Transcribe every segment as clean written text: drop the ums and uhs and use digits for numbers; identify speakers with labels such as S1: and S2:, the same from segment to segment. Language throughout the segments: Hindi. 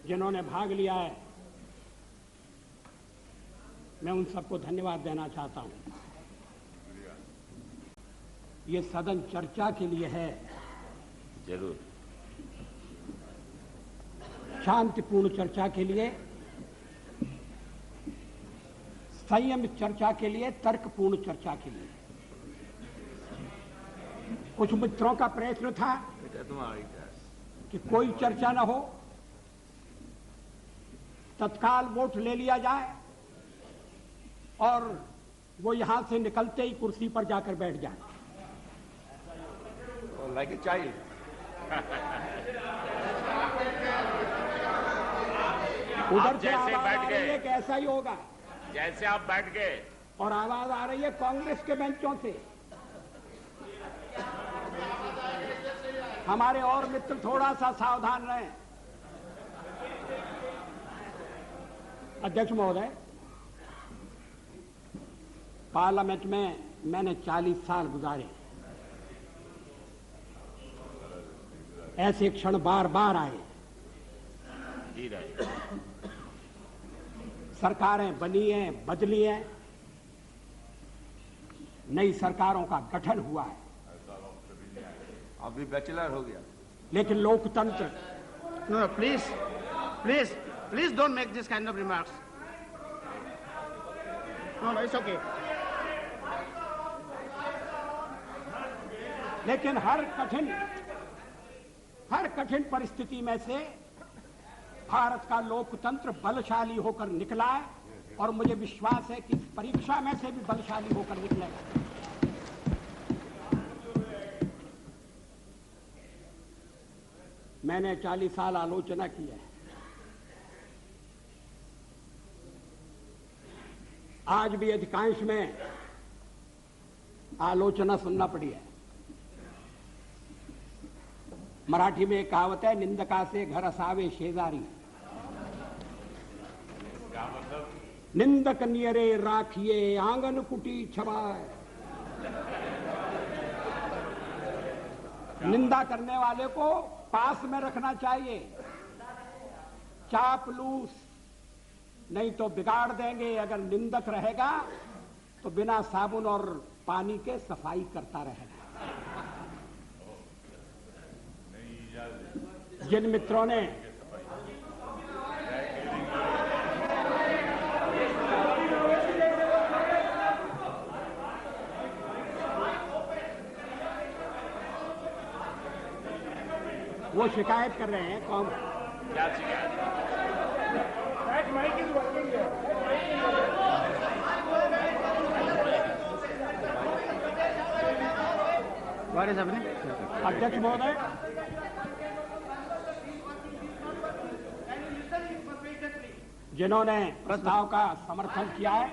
S1: जिन्होंने भाग लिया है, मैं उन सबको धन्यवाद देना चाहता हूं। ये सदन चर्चा के लिए है,
S2: जरूर
S1: शांतिपूर्ण चर्चा के लिए, संयमित चर्चा के लिए, तर्कपूर्ण चर्चा के लिए। कुछ मित्रों का प्रयत्न था कि कोई चर्चा न हो, तत्काल वोट ले लिया जाए और वो यहां से निकलते ही कुर्सी पर जाकर बैठ जाए।
S2: Like a child.
S1: उधर से आवाज आ रही है कि ऐसा ही होगा,
S2: जैसे आप बैठ गए,
S1: और आवाज आ रही है कांग्रेस के बेंचों से। हमारे और मित्र थोड़ा सा सावधान रहें। अध्यक्ष महोदय, पार्लियामेंट में मैंने 40 साल गुजारे। ऐसे क्षण बार बार आए। सरकारें बनी हैं, बदली हैं, नई सरकारों का गठन हुआ है।
S2: अभी बैचलर हो गया,
S1: लेकिन लोकतंत्र।
S3: No, please don't make this kind of remarks. No, it's okay.
S1: लेकिन हर कठिन परिस्थिति में से भारत का लोकतंत्र बलशाली होकर निकला है, और मुझे विश्वास है कि इस परीक्षा में से भी बलशाली होकर निकलेगा। मैंने 40 साल आलोचना की है। आज भी अधिकांश में आलोचना सुनना पड़ी है। मराठी में एक कहावत है, निंदका से घर असावे शेजारी। निंदक नियरे राखिए आंगन कुटी छवाए। निंदा करने वाले को पास में रखना चाहिए, चापलूस नहीं तो बिगाड़ देंगे। अगर निंदक रहेगा तो बिना साबुन और पानी के सफाई करता रहेगा। जिन मित्रों ने वो शिकायत कर रहे हैं, कौन?
S2: क्या शिकायत?
S1: अध्यक्ष महोदय, जिन्होंने प्रस्ताव का समर्थन किया है,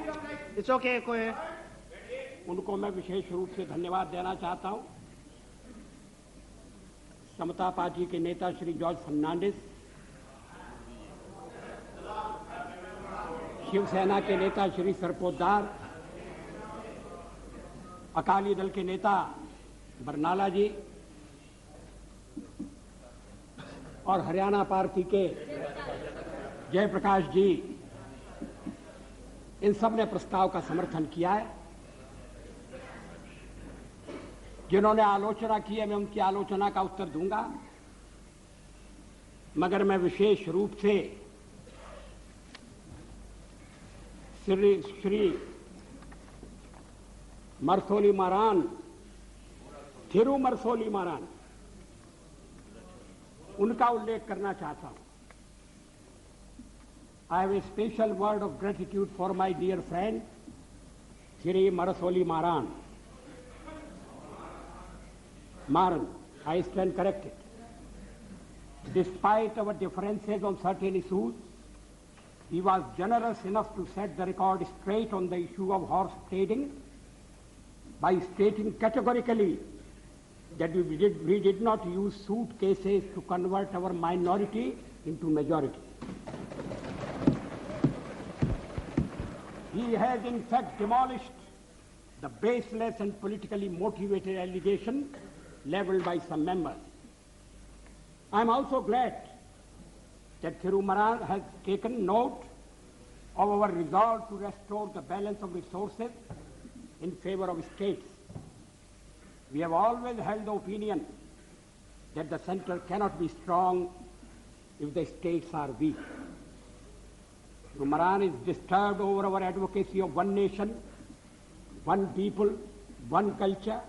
S3: It's okay, कोई
S1: उनको मैं विशेष रूप से धन्यवाद देना चाहता हूं। समता पार्टी के नेता श्री जॉर्ज फर्नांडिस, शिवसेना के नेता श्री सरपोतदार, अकाली दल के नेता बरनाला जी और हरियाणा पार्टी के जयप्रकाश जी, इन सब ने प्रस्ताव का समर्थन किया है। जिन्होंने आलोचना की है, मैं उनकी आलोचना का उत्तर दूंगा, मगर मैं विशेष रूप से श्री मरसोली मारान, थिरु मरसोली मारान, उनका उल्लेख करना चाहता हूं। I have a special word of gratitude for my dear friend, Shri Marasoli Maran. Maran, I stand corrected. Despite our differences on certain issues, he was generous enough to set the record straight on the issue of horse trading by stating categorically that we did not use suitcases to convert our minority into majority. He has in fact demolished the baseless and politically motivated allegation leveled by some members. I am also glad that Thirumaran has taken note of our resolve to restore the balance of resources in favor of states. We have always held the opinion that the center cannot be strong if the states are weak. Thirumaran is disturbed over our advocacy of one nation, one people, one culture.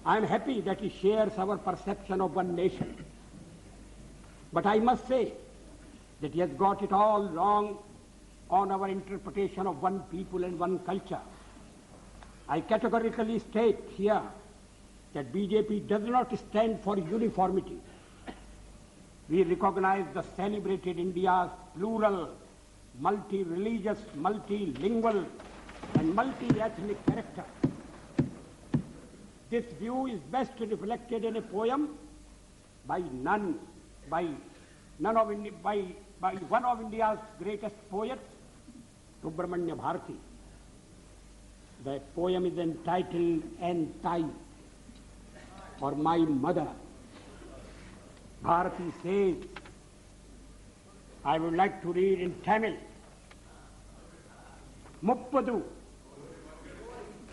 S1: I am happy that he shares our perception of one nation. But I must say that he has got it all wrong on our interpretation of one people and one culture. I categorically state here that BJP does not stand for uniformity. We recognize the celebrated India's plural, multi-religious, multilingual, and multi-ethnic character. This view is best reflected in a poem by one of India's greatest poets, Subramanya Bharati. The poem is entitled "Anti," or My Mother. Bharati says, I would like to read in Tamil. Muppadu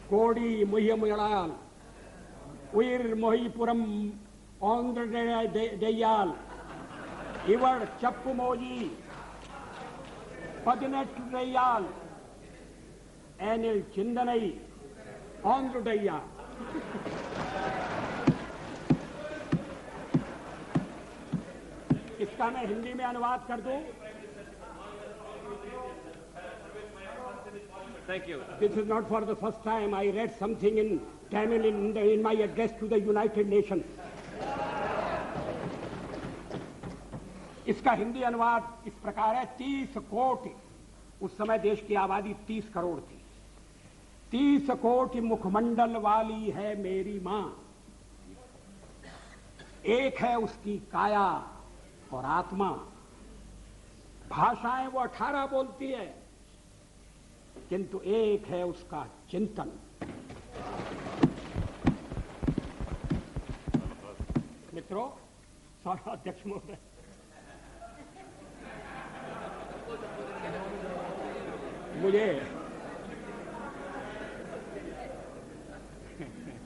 S1: Kodi Muhyamayal Uir Mohipuram Andra Dayal Ivar Chappumoji Padinet Dayal Anil Chindanai Andra Dayal. इसका मैं हिंदी में अनुवाद कर दूं.
S2: Thank you.
S1: This is not for the first time. I read something in Tamil in my address to the United Nations. इसका हिंदी अनुवाद इस प्रकार है. 30 कोटि, उस समय देश की आबादी 30 करोड़ थी. 30 कोटि मुखमंडल वाली है मेरी मां. एक है उसकी काया और आत्मा. भाषाएं वो 18 बोलती है, किंतु एक है उसका चिंतन. मित्रों, अध्यक्ष महोदय,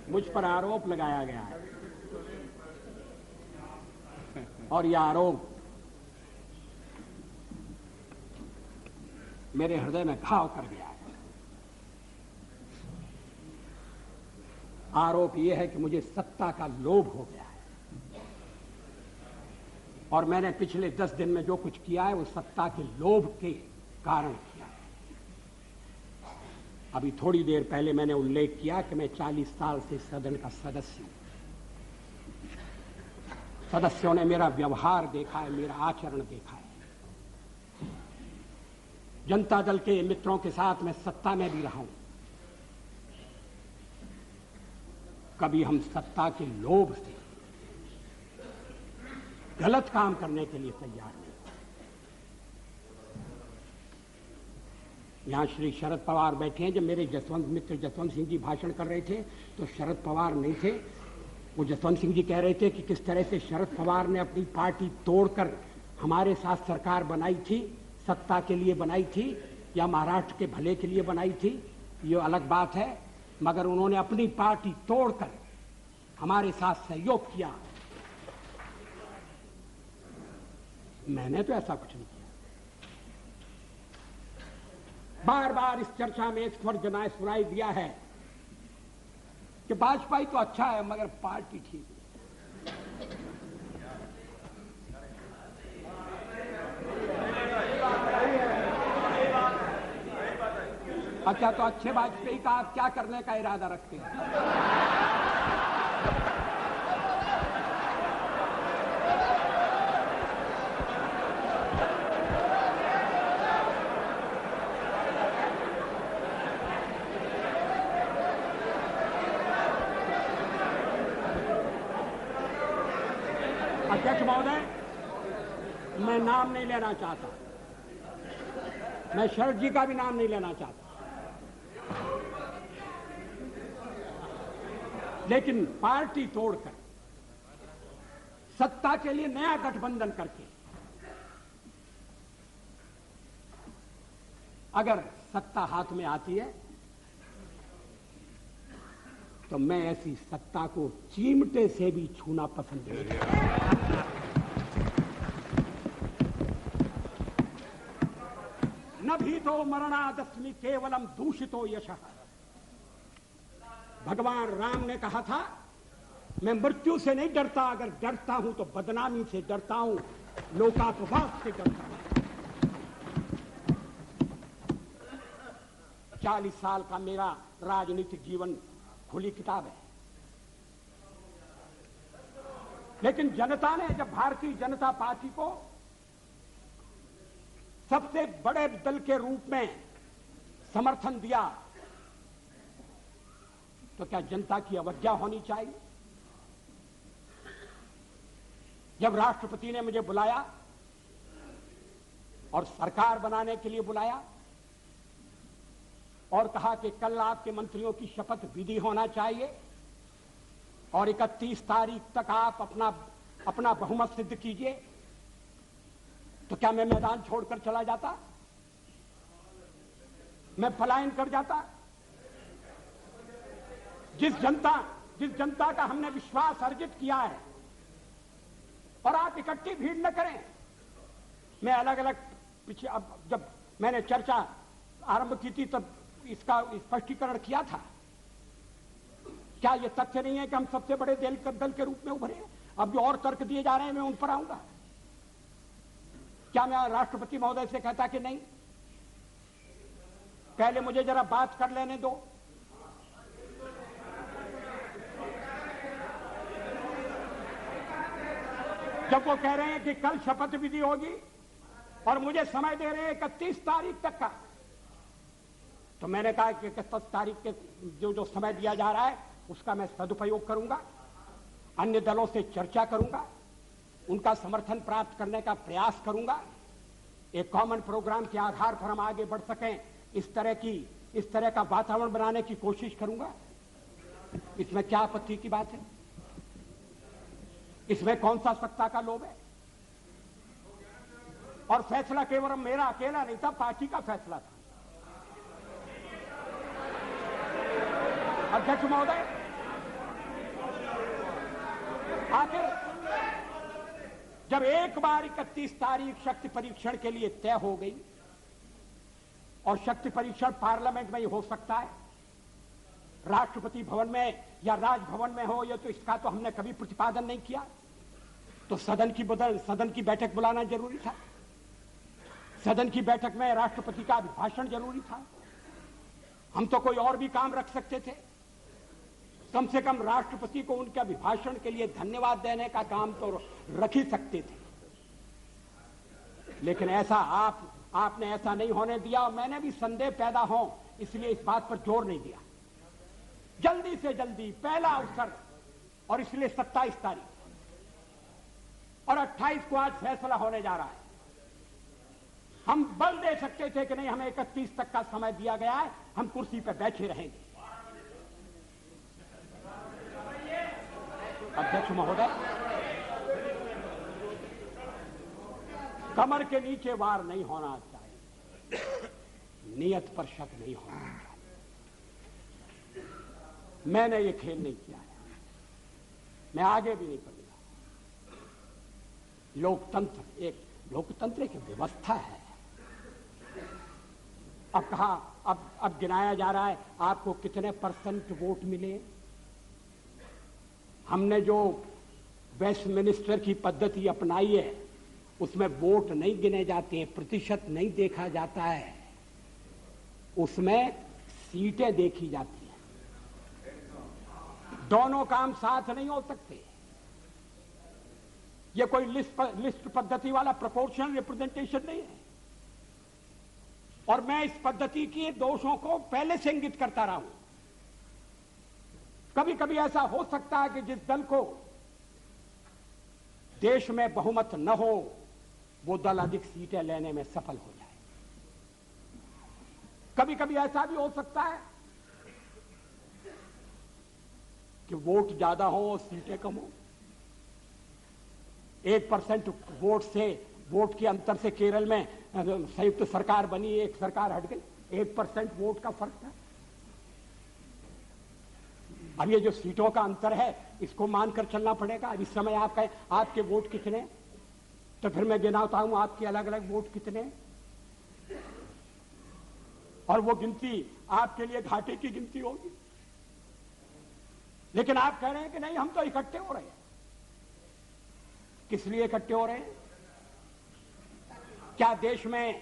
S1: मुझ पर आरोप लगाया गया है और यह आरोप मेरे हृदय में घाव कर गया है. आरोप यह है कि मुझे सत्ता का लोभ हो गया है और मैंने पिछले 10 दिन में जो कुछ किया है वो सत्ता के लोभ के कारण किया है. अभी थोड़ी देर पहले मैंने उल्लेख किया कि मैं 40 साल से सदन का सदस्य हूं. सदस्यों ने मेरा व्यवहार देखा है, मेरा आचरण देखा है. जनता दल के मित्रों के साथ मैं सत्ता में भी रहा हूं. कभी हम सत्ता के लोभ से गलत काम करने के लिए तैयार नहीं. यहां श्री शरद पवार बैठे हैं. जब मेरे मित्र जसवंत सिंह जी भाषण कर रहे थे तो शरद पवार नहीं थे. वो जसवंत सिंह जी कह रहे थे कि किस तरह से शरद पवार ने अपनी पार्टी तोड़कर हमारे साथ सरकार बनाई थी. सत्ता के लिए बनाई थी या महाराष्ट्र के भले के लिए बनाई थी, ये अलग बात है, मगर उन्होंने अपनी पार्टी तोड़कर हमारे साथ सहयोग किया. मैंने तो ऐसा कुछ नहीं किया. बार बार इस चर्चा में इस पर जनाए सुनाई दिया है कि वाजपेयी तो अच्छा है मगर पार्टी ठीक है. अच्छा, तो अच्छे वाजपेयी का आप क्या करने का इरादा रखते हैं? अध्यक्ष महोदय, मैं नाम नहीं लेना चाहता. मैं शरद जी का भी नाम नहीं लेना चाहता. लेकिन पार्टी तोड़कर सत्ता के लिए नया गठबंधन करके अगर सत्ता हाथ में आती है तो मैं ऐसी सत्ता को चिमटे से भी छूना पसंद नहीं करता। न भी तो मरणादस्मि केवलम दूषितो यशः। भगवान राम ने कहा था मैं मृत्यु से नहीं डरता, अगर डरता हूं तो बदनामी से डरता हूं, लोकापवाद से डरता हूं। 40 साल का मेरा राजनीतिक जीवन खुली किताब है, लेकिन जनता ने जब भारतीय जनता पार्टी को सबसे बड़े दल के रूप में समर्थन दिया तो क्या जनता की अवज्ञा होनी चाहिए? जब राष्ट्रपति ने मुझे बुलाया और सरकार बनाने के लिए बुलाया और कहा कि कल आपके मंत्रियों की शपथ विधि होना चाहिए और 31 तारीख तक आप अपना बहुमत सिद्ध कीजिए, तो क्या मैं मैदान छोड़कर चला जाता? मैं पलायन कर जाता? जिस जनता का हमने विश्वास अर्जित किया है, और आप इकट्ठी भीड़ न करें। मैं अलग अलग पीछे, अब जब मैंने चर्चा आरंभ की थी तब इसका स्पष्टीकरण किया था। क्या यह तथ्य नहीं है कि हम सबसे बड़े दल के रूप में उभरे हैं? अब जो और तर्क दिए जा रहे हैं मैं उन पर आऊंगा। क्या मैं राष्ट्रपति महोदय से कहता कि नहीं, पहले मुझे जरा बात कर लेने दो, जब वो कह रहे हैं कि कल शपथ विधि होगी और मुझे समय दे रहे हैं 31 तारीख तक का, तो मैंने कहा कि 31 तारीख के जो समय दिया जा रहा है उसका मैं सदुपयोग करूंगा, अन्य दलों से चर्चा करूंगा, उनका समर्थन प्राप्त करने का प्रयास करूंगा, एक कॉमन प्रोग्राम के आधार पर हम आगे बढ़ सकें, इस तरह का वातावरण बनाने की कोशिश करूंगा। इसमें क्या आपत्ति की बात है? इसमें कौन सा सत्ता का लोभ है? और फैसला केवल मेरा अकेला नहीं था, पार्टी का फैसला था। अध्यक्ष महोदय, आखिर जब एक बार 31 तारीख शक्ति परीक्षण के लिए तय हो गई, और शक्ति परीक्षण पार्लियामेंट में ही हो सकता है, राष्ट्रपति भवन में या राजभवन में हो, ये तो इसका तो हमने कभी प्रतिपादन नहीं किया, तो सदन की बैठक बुलाना जरूरी था। सदन की बैठक में राष्ट्रपति का अभिभाषण जरूरी था। हम तो कोई और भी काम रख सकते थे, कम से कम राष्ट्रपति को उनके अभिभाषण के लिए धन्यवाद देने का काम तो रख ही सकते थे। लेकिन ऐसा आपने ऐसा नहीं होने दिया, और मैंने भी संदेह पैदा हो इसलिए इस बात पर जोर नहीं दिया। जल्दी से जल्दी पहला अवसर, और इसलिए 27 तारीख और 28 को आज फैसला होने जा रहा है। हम बल दे सकते थे कि नहीं, हमें 31 तक का समय दिया गया है, हम कुर्सी पर बैठे रहेंगे। अध्यक्ष महोदय, कमर के नीचे वार नहीं होना चाहिए, नियत पर शक नहीं होना चाहिए। मैंने ये खेल नहीं किया है, मैं आगे भी नहीं करूंगा। लोकतंत्र एक व्यवस्था है। अब कहा, अब गिनाया जा रहा है आपको कितने % वोट मिले। हमने जो वेस्टमिनिस्टर की पद्धति अपनाई है उसमें वोट नहीं गिने जाते हैं, प्रतिशत नहीं देखा जाता है, उसमें सीटें देखी जाती हैं। दोनों काम साथ नहीं हो सकते। ये कोई लिस्ट पद्धति वाला प्रोपोर्शनल रिप्रेजेंटेशन नहीं है। और मैं इस पद्धति के दोषों को पहले से इंगित करता रहा हूं। कभी कभी ऐसा हो सकता है कि जिस दल को देश में बहुमत न हो वो दल अधिक सीटें लेने में सफल हो जाए। कभी कभी ऐसा भी हो सकता है कि वोट ज्यादा हो और सीटें कम हो। 1% वोट से वोट के अंतर से केरल में संयुक्त सरकार बनी, एक सरकार हट गई, 1% वोट का फर्क था। अब ये जो सीटों का अंतर है इसको मानकर चलना पड़ेगा। अब इस समय आप कहें आपके वोट कितने, तो फिर मैं गिनाता हूं आपके अलग अलग वोट कितने, और वो गिनती आपके लिए घाटे की गिनती होगी। लेकिन आप कह रहे हैं कि नहीं हम तो इकट्ठे हो रहे हैं। किस लिए इकट्ठे हो रहे हैं? क्या देश में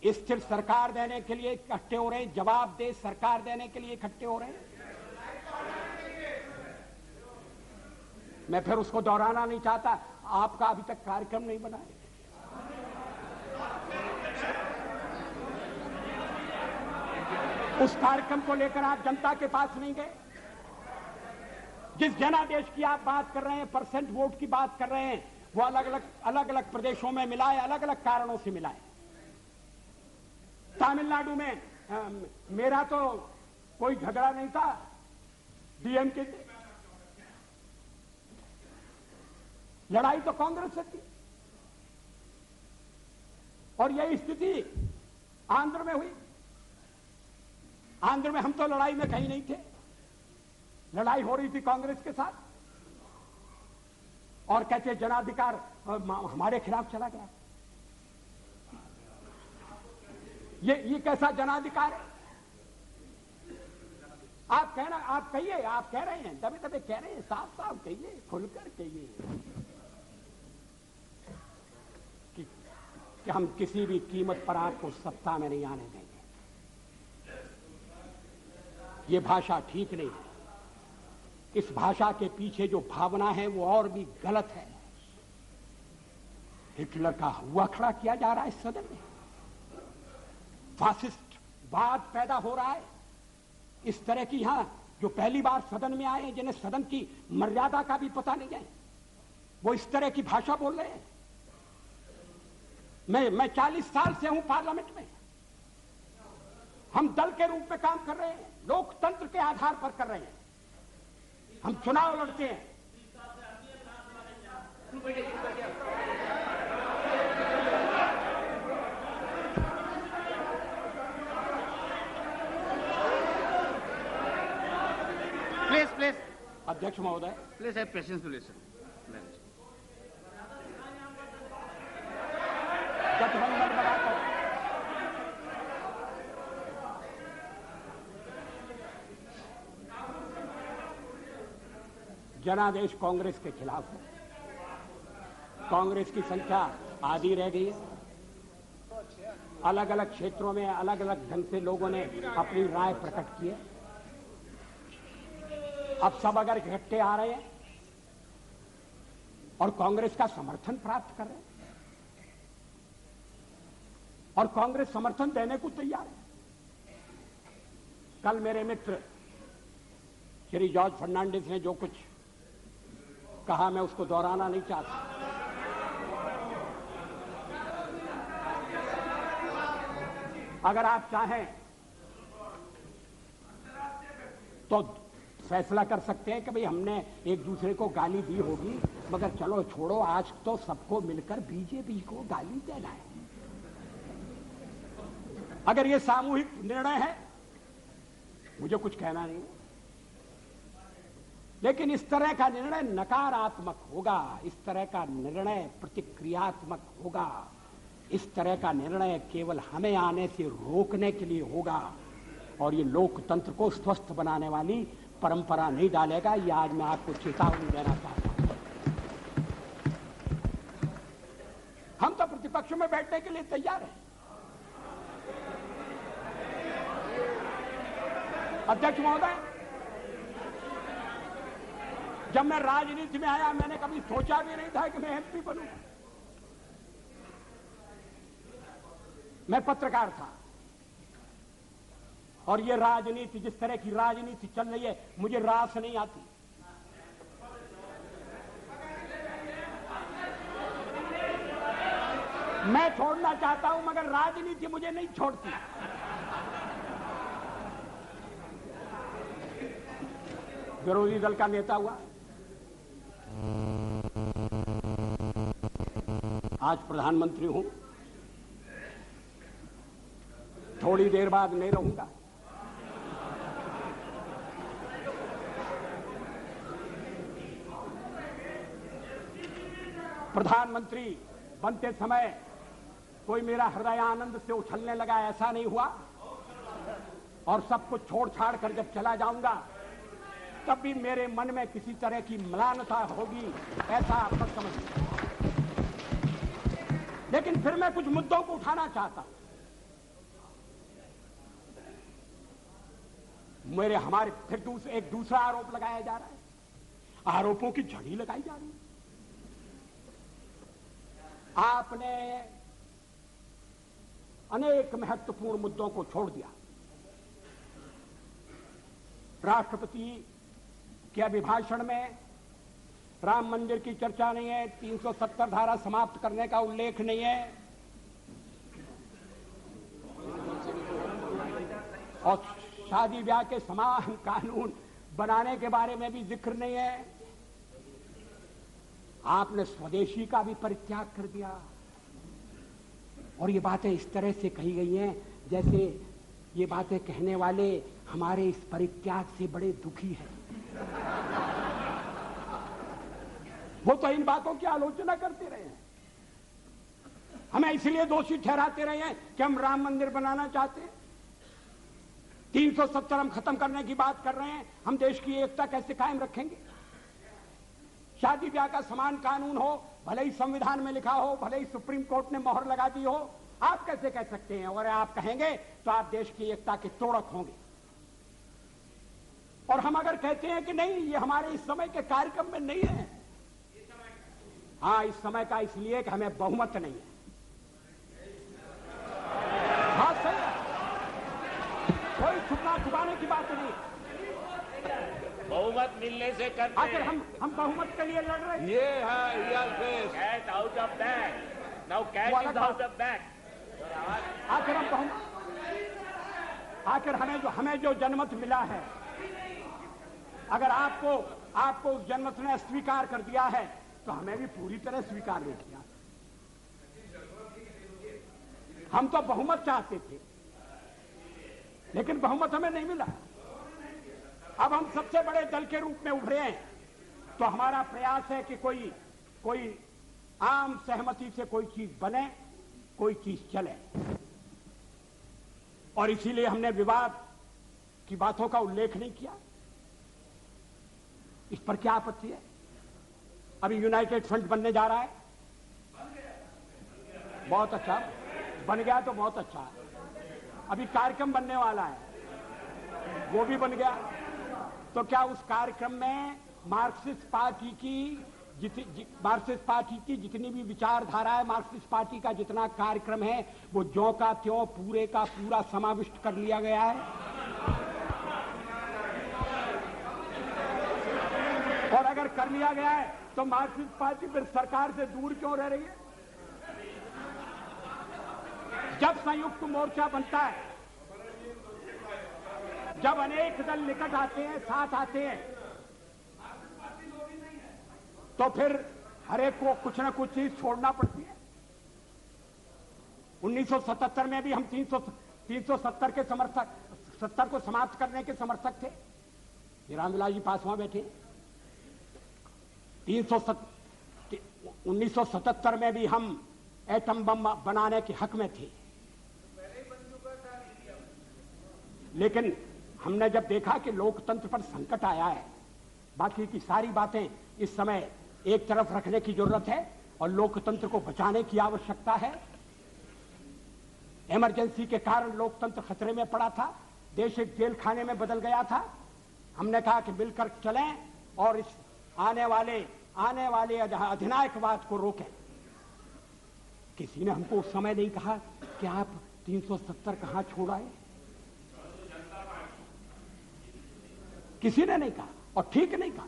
S1: स्थिर सरकार देने के लिए इकट्ठे हो रहे हैं? जवाबदेह सरकार देने के लिए इकट्ठे हो रहे हैं? मैं फिर उसको दोहराना नहीं चाहता, आपका अभी तक कार्यक्रम नहीं बना है। उस कार्यक्रम को लेकर आप जनता के पास नहीं गए। जिस जनादेश की आप बात कर रहे हैं, परसेंट वोट की बात कर रहे हैं, वो अलग अलग प्रदेशों में मिला है, अलग अलग कारणों से मिला है। तमिलनाडु में मेरा तो कोई झगड़ा नहीं था डीएमके से, लड़ाई तो कांग्रेस से थी। और यही स्थिति आंध्र में हुई। आंध्र में हम तो लड़ाई में कहीं नहीं थे, लड़ाई हो रही थी कांग्रेस के साथ, और कहते जनाधिकार हमारे खिलाफ चला गया। ये कैसा जनाधिकार है? आप कहना, आप कहिए, आप कह रहे हैं, दबे दबे कह रहे हैं, साफ साफ कहिए, खुलकर कहिए कि हम किसी भी कीमत पर आपको सत्ता में नहीं आने देंगे। ये भाषा ठीक नहीं है। इस भाषा के पीछे जो भावना है वो और भी गलत है। हिटलर का हुआ खड़ा किया जा रहा है इस सदन में, फासिस्ट वाद पैदा हो रहा है। इस तरह की यहां जो पहली बार सदन में आए हैं, जिन्हें सदन की मर्यादा का भी पता नहीं है, वो इस तरह की भाषा बोल रहे हैं। मैं 40 साल से हूं पार्लियामेंट में। हम दल के रूप में काम कर रहे हैं, लोकतंत्र के आधार पर कर रहे हैं। हम चुनाव लड़ते हैं।
S3: प्लीज
S1: अध्यक्ष महोदय,
S3: please have patience to listen.
S1: गठबंधन बनाकर जनादेश कांग्रेस के खिलाफ है। कांग्रेस की संख्या आधी रह गई है। अलग अलग क्षेत्रों में अलग अलग ढंग से लोगों ने अपनी राय प्रकट की है। अब सब अगर इकट्ठे आ रहे हैं और कांग्रेस का समर्थन प्राप्त कर रहे हैं, और कांग्रेस समर्थन देने को तैयार है। कल मेरे मित्र श्री जॉर्ज फर्नांडिस ने जो कुछ कहा, मैं उसको दोहराना नहीं चाहता। अगर आप चाहें तो फैसला कर सकते हैं कि भाई हमने एक दूसरे को गाली दी होगी, मगर चलो छोड़ो, आज तो सबको मिलकर बीजेपी को गाली देना है। अगर ये सामूहिक निर्णय है, मुझे कुछ कहना नहीं है, लेकिन इस तरह का निर्णय नकारात्मक होगा, इस तरह का निर्णय प्रतिक्रियात्मक होगा, इस तरह का निर्णय केवल हमें आने से रोकने के लिए होगा, और ये लोकतंत्र को स्वस्थ बनाने वाली परंपरा नहीं डालेगा। ये आज मैं आपको चेतावनी देना चाहता हूं। हम तो प्रतिपक्ष में बैठने के लिए तैयार हैं। अध्यक्ष महोदय, जब मैं राजनीति में आया, मैंने कभी सोचा भी नहीं था कि मैं एमपी बनूंगा। मैं पत्रकार था, और ये राजनीति, जिस तरह की राजनीति चल रही है, मुझे रास नहीं आती। मैं छोड़ना चाहता हूं, मगर राजनीति मुझे नहीं छोड़ती। विरोधी दल का नेता हुआ, आज प्रधानमंत्री हूं, थोड़ी देर बाद नहीं रहूंगा। प्रधानमंत्री बनते समय कोई मेरा हृदय आनंद से उछलने लगा, ऐसा नहीं हुआ। और सब कुछ छोड़ छाड़ कर जब चला जाऊंगा तब भी मेरे मन में किसी तरह की म्लानता होगी, ऐसा आप मत समझिए। लेकिन फिर मैं कुछ मुद्दों को उठाना चाहता हूं। हमारे फिर एक दूसरा आरोप लगाया जा रहा है, आरोपों की झड़ी लगाई जा रही है। आपने अनेक महत्वपूर्ण मुद्दों को छोड़ दिया। राष्ट्रपति के अभिभाषण में राम मंदिर की चर्चा नहीं है, 370 धारा समाप्त करने का उल्लेख नहीं है, और शादी ब्याह के समान कानून बनाने के बारे में भी जिक्र नहीं है। आपने स्वदेशी का भी परित्याग कर दिया। और ये बातें इस तरह से कही गई हैं जैसे ये बातें कहने वाले हमारे इस परित्याग से बड़े दुखी हैं। वो तो इन बातों की आलोचना करते रहे हैं, हमें इसलिए दोषी ठहराते रहे हैं कि हम राम मंदिर बनाना चाहते हैं, 370 हम खत्म करने की बात कर रहे हैं, हम देश की एकता कैसे कायम रखेंगे। शादी ब्याह का समान कानून हो, भले ही संविधान में लिखा हो, भले ही सुप्रीम कोर्ट ने मोहर लगा दी हो, आप कैसे कह सकते हैं? और आप कहेंगे तो आप देश की एकता के तोड़क होंगे। और हम अगर कहते हैं कि नहीं, ये हमारे इस समय के कार्यक्रम में नहीं है, हाँ इस समय का इसलिए कि हमें बहुमत नहीं है। हाँ सही है, कोई छुपना छुपाने की बात नहीं।
S2: बहुमत मिलने से करते
S1: आखिर हम बहुमत के लिए लड़ रहे हैं।
S2: ये है cat out of bag, now cat is out of bag.
S1: आखिर हम बहुमत, आखिर हमें जो जनमत मिला है, अगर आपको उस जनमत ने स्वीकार कर दिया है तो हमें भी पूरी तरह स्वीकार नहीं किया। हम तो बहुमत चाहते थे लेकिन बहुमत हमें नहीं मिला। अब हम सबसे बड़े दल के रूप में उभरे हैं, तो हमारा प्रयास है कि कोई आम सहमति से कोई चीज बने, कोई चीज चले। और इसीलिए हमने विवाद की बातों का उल्लेख नहीं किया। इस पर क्या आपत्ति है? अभी यूनाइटेड फ्रंट बनने जा रहा है, बहुत अच्छा, बन गया तो बहुत अच्छा है। अभी कार्यक्रम बनने वाला है, वो भी बन गया। तो क्या उस कार्यक्रम में मार्क्सिस्ट पार्टी की जितनी भी विचारधारा है, मार्क्सिस्ट पार्टी का जितना कार्यक्रम है, वो ज्यों का त्यों पूरे का पूरा समाविष्ट कर लिया गया है। और अगर कर लिया गया है तो मार्क्सिस्ट पार्टी फिर सरकार से दूर क्यों रह रही है? जब संयुक्त मोर्चा बनता है, जब अनेक दल निकट आते हैं, साथ आते हैं, तो फिर हर एक को कुछ ना कुछ चीज छोड़ना पड़ती है। 1977 में भी हम 370 के समर्थक, 70 को समाप्त करने के समर्थक थे। रामविलास जी पासवान बैठे। 1977 में भी हम एटम बम बनाने के हक में थे, लेकिन हमने जब देखा कि लोकतंत्र पर संकट आया है, बाकी की सारी बातें इस समय एक तरफ रखने की जरूरत है और लोकतंत्र को बचाने की आवश्यकता है। इमरजेंसी के कारण लोकतंत्र खतरे में पड़ा था, देश एक जेल खाने में बदल गया था। हमने कहा कि मिलकर चलें और इस आने वाले अधिनायकवाद को रोकें। किसी ने हमको उस समय नहीं कहा कि आप 370 कहां छोड़ आए, किसी ने नहीं कहा और ठीक नहीं कहा।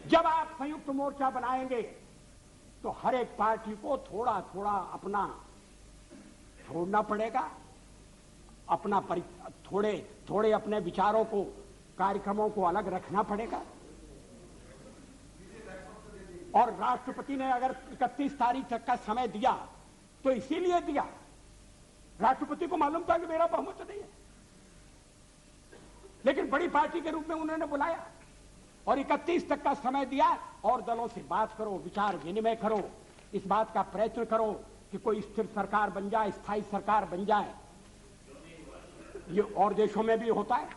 S1: जब आप संयुक्त मोर्चा बनाएंगे तो हर एक पार्टी को थोड़ा थोड़ा अपना छोड़ना पड़ेगा, अपना थोड़े अपने विचारों को, कार्यक्रमों को अलग रखना पड़ेगा। और राष्ट्रपति ने अगर 31 तारीख तक का समय दिया तो इसीलिए दिया, राष्ट्रपति को मालूम था कि मेरा बहुमत नहीं है, लेकिन बड़ी पार्टी के रूप में उन्होंने बुलाया और 31 तक का समय दिया और दलों से बात करो, विचार विनिमय करो, इस बात का प्रयत्न करो कि कोई स्थिर सरकार बन जाए, स्थायी सरकार बन जाए। ये और देशों में भी होता है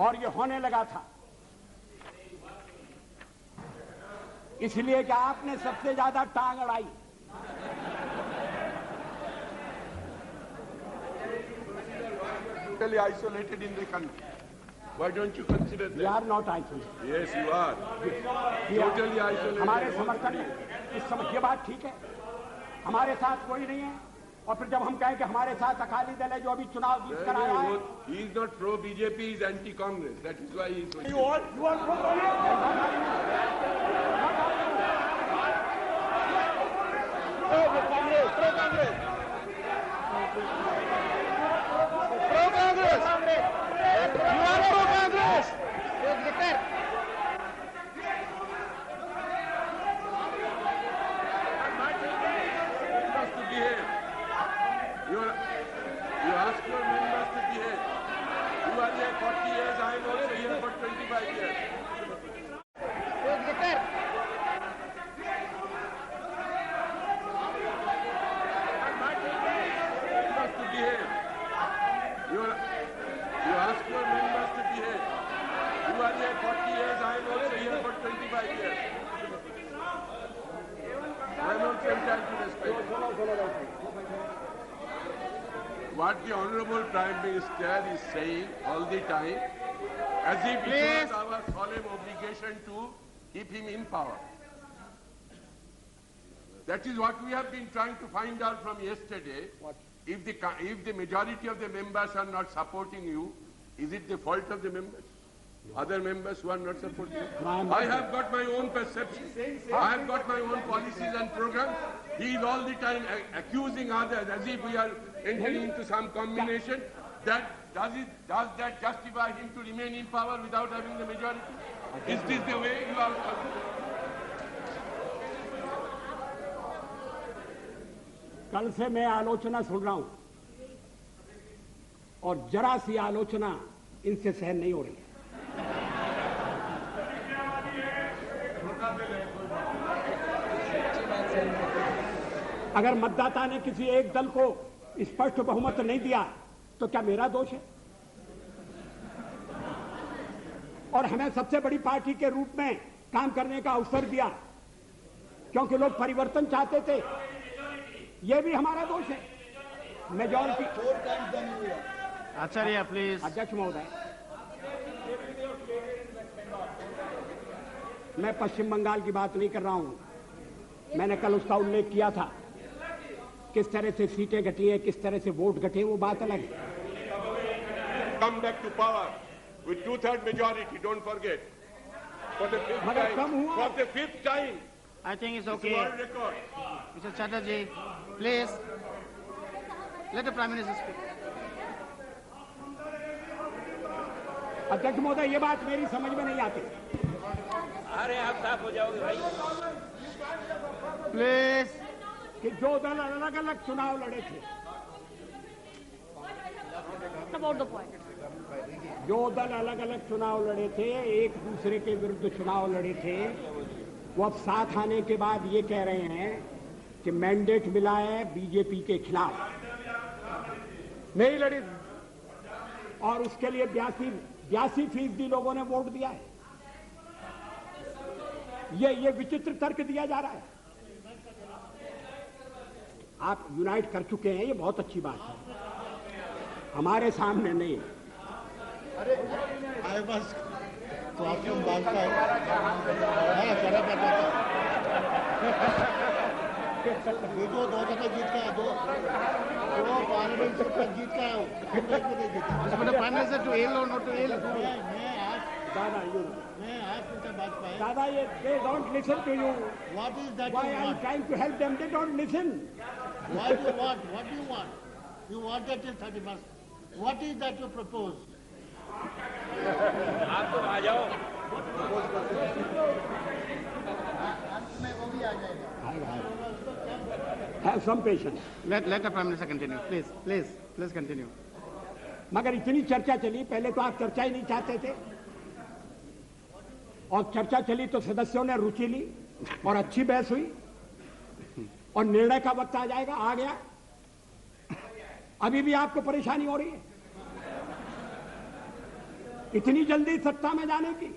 S1: और ये होने लगा था, इसलिए कि आपने सबसे ज्यादा टांग अड़ाई।
S4: Totally isolated in the country. Why don't you consider that?
S1: We are not isolated.
S4: Yes, you are. Totally isolated.
S1: हमारे समर्थन में इस समय ये बात ठीक है, हमारे साथ कोई नहीं है, और फिर जब हम कहें कि हमारे साथ अकाली दल है जो अभी चुनाव जीत कर आया है।
S4: He is not pro BJP, he is anti Congress. That is why he is.
S1: You are pro Congress.
S2: Pro Congress. Pro Congress. Pro Congress. You are pro Congress.
S4: You ask your members to behave. You are here 40 years, I am also here for 25 years. Members to behave. You ask your members to behave. You are here 40 years, I am also here for 25 years. I am also entitled to respect. What the Honorable Prime Minister is saying all the time, as if it was our solemn obligation to keep him in power. That is what we have been trying to find out from yesterday. If the majority of the members are not supporting you, is it the fault of the members? Other members who are not supporting you? I have got my own perception. I have got my own policies and programs. He is all the time accusing others as if we are entering into some combination. Does that justify him to remain in power without having the majority? Is this the way you are?
S1: कल से मैं आलोचना सुन रहा हूं और जरा सी आलोचना इनसे सहन नहीं हो रही है। अगर मतदाता ने किसी एक दल को स्पष्ट बहुमत नहीं दिया तो क्या मेरा दोष है? और हमें सबसे बड़ी पार्टी के रूप में काम करने का अवसर दिया क्योंकि लोग परिवर्तन चाहते थे, ये भी हमारा दोष है। मेजॉरिटी।
S3: Acharya please.
S1: अध्यक्ष महोदय, मैं पश्चिम बंगाल की बात नहीं कर रहा हूं, मैंने कल उसका उल्लेख किया था। किस तरह से सीटें घटी है, किस तरह से वोट घटे, वो बात अलग है।
S4: Come back to power with 2/3 majority. Don't forget. For the fifth
S1: मगर
S4: time.
S1: कम हुआ।
S4: For the fifth time.
S3: I think it's
S4: It's
S3: okay.
S4: world record.
S3: Mr. Chatterjee, please let the Prime Minister speak.
S1: अध्यक्ष महोदय, ये बात मेरी समझ में नहीं आती।
S2: अरे आप साफ हो जाओगे भाई।
S3: Please.
S1: कि जो दल अलग अलग चुनाव लड़े थे, जो दल अलग अलग चुनाव लड़े थे, एक दूसरे के विरुद्ध चुनाव लड़े थे, वो अब साथ आने के बाद ये कह रहे हैं कि मैंडेट मिला है बीजेपी के खिलाफ, नहीं लड़ी और उसके लिए 82% लोगों ने वोट दिया है। ये विचित्र तर्क दिया जा रहा है। आप यूनाइट कर चुके हैं, ये बहुत अच्छी बात है, हमारे सामने नहीं।
S5: अरे तो आप क्यों मांगता है? ये जो 2 जगह जीत का है, दो पार्लियामेंट तक जीत का है,
S3: Prime Minister to ill or not to ill?
S1: दादा, ये they don't listen to you.
S5: What is that
S1: Why
S5: you
S1: I'm
S5: want?
S1: trying to help them, they don't listen.
S5: What do you want? What do you want? You want that till 31st. What is that you propose?
S2: आप तो आ जाओ।
S1: Have some patience.
S3: Let the Prime Minister continue. Please continue.
S1: मगर इतनी चर्चा चली, पहले तो आप चर्चा ही नहीं चाहते थे, और चर्चा चली तो सदस्यों ने रुचि ली और अच्छी बहस हुई, और निर्णय का वक्त आ जाएगा, आ गया। अभी भी आपको परेशानी हो रही है इतनी जल्दी सत्ता में जाने की।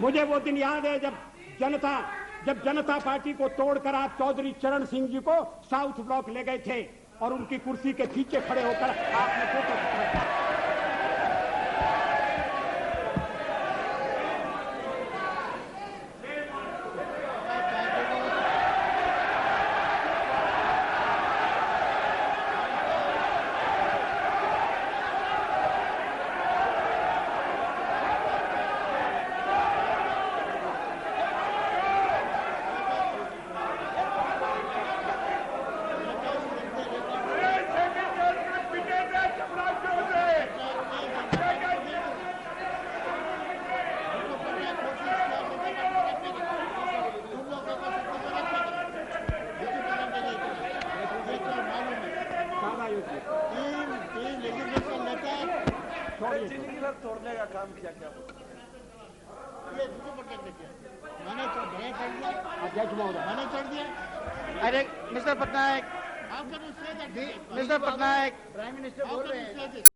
S1: मुझे वो दिन याद है जब जनता पार्टी को तोड़कर आप चौधरी चरण सिंह जी को साउथ ब्लॉक ले गए थे और उनकी कुर्सी के पीछे खड़े होकर आपने फोटो खिंचवाया।
S5: तोड़ने का काम किया क्या? ये मैंने तो अध्यक्ष महोदय मैंने छोड़ दिया।
S3: अरे mister Patnaik,
S5: How can you say that?
S3: Mister Patnaik,
S5: Prime Minister बोल रहे हैं।